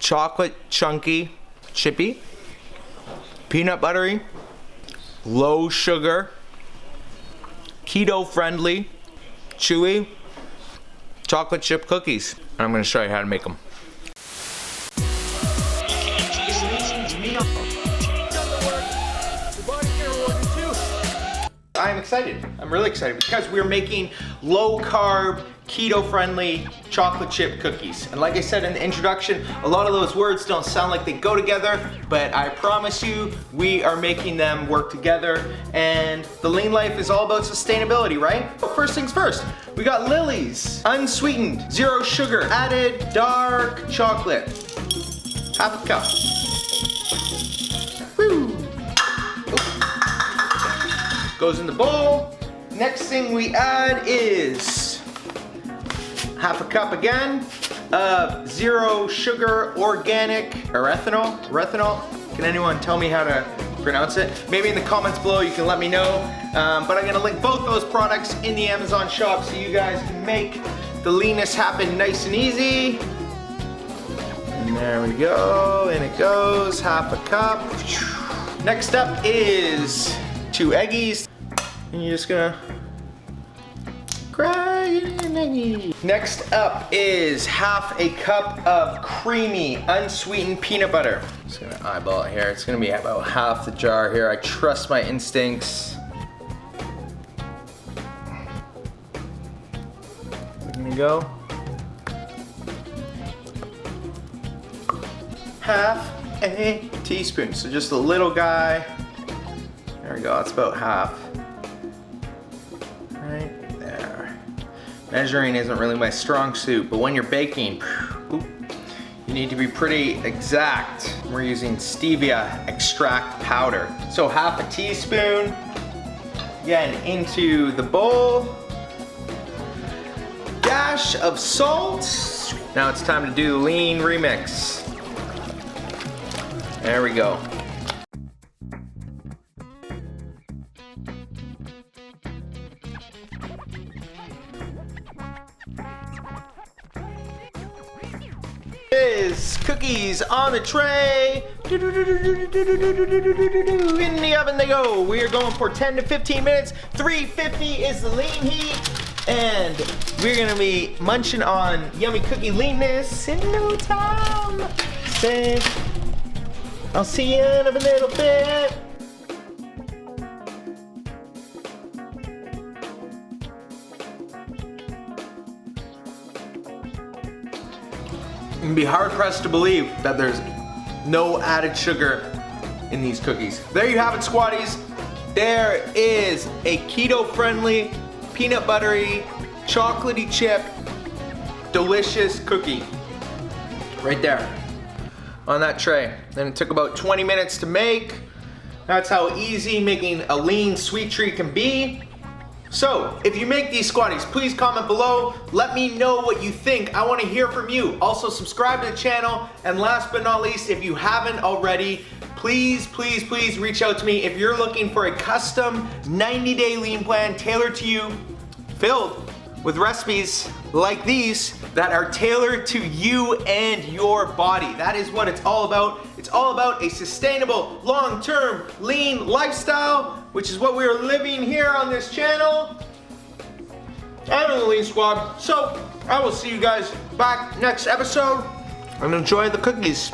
chocolate chunky, chippy, peanut buttery, low sugar, keto friendly, chewy, chocolate chip cookies. And I'm gonna show you how to make them. I'm excited. I'm really excited because we're making low carb, keto friendly chocolate chip cookies. And like I said in the introduction, a lot of those words don't sound like they go together, but I promise you, we are making them work together. And the lean life is all about sustainability, right? But first things first, we got Lily's unsweetened, zero sugar, added dark chocolate. Half a cup. Woo! Goes in the bowl. Next thing we add is half a cup again of zero sugar organic erythritol. Can anyone tell me how to pronounce it? Maybe in the comments below you can let me know. But I'm gonna link both those products in the Amazon shop so you guys can make the leanness happen nice and easy. And there we go, and it goes, half a cup. Next up is 2 eggies. And you're just gonna crack an eggie. Next up is half a cup of creamy, unsweetened peanut butter. Just gonna eyeball it here. It's gonna be about half the jar here. I trust my instincts. We're gonna go half a teaspoon. So just a little guy. There we go, that's about half. Right there. Measuring isn't really my strong suit, but when you're baking, you need to be pretty exact. We're using stevia extract powder. So half a teaspoon, again, into the bowl. Dash of salt. Now it's time to do the lean remix. There we go. Is cookies on the tray. In the oven they go. We are going for 10 to 15 minutes. 350 is the lean heat. And we're gonna be munching on yummy cookie leanness in no time. Say, I'll see you in a little bit. You'd be hard pressed to believe that there's no added sugar in these cookies. There you have it, squatties. There is a keto-friendly, peanut buttery, chocolatey chip, delicious cookie. Right there on that tray. And it took about 20 minutes to make. That's how easy making a lean sweet treat can be. So, if you make these squatties, please comment below. Let me know what you think. I want to hear from you. Also, subscribe to the channel. And last but not least, if you haven't already, please, please, please reach out to me if you're looking for a custom 90-day lean plan tailored to you, filled with recipes like these that are tailored to you and your body. That is what it's all about. It's all about a sustainable, long-term, lean lifestyle, which is what we're living here on this channel. I'm in the Lean Squad. So I will see you guys back next episode and enjoy the cookies.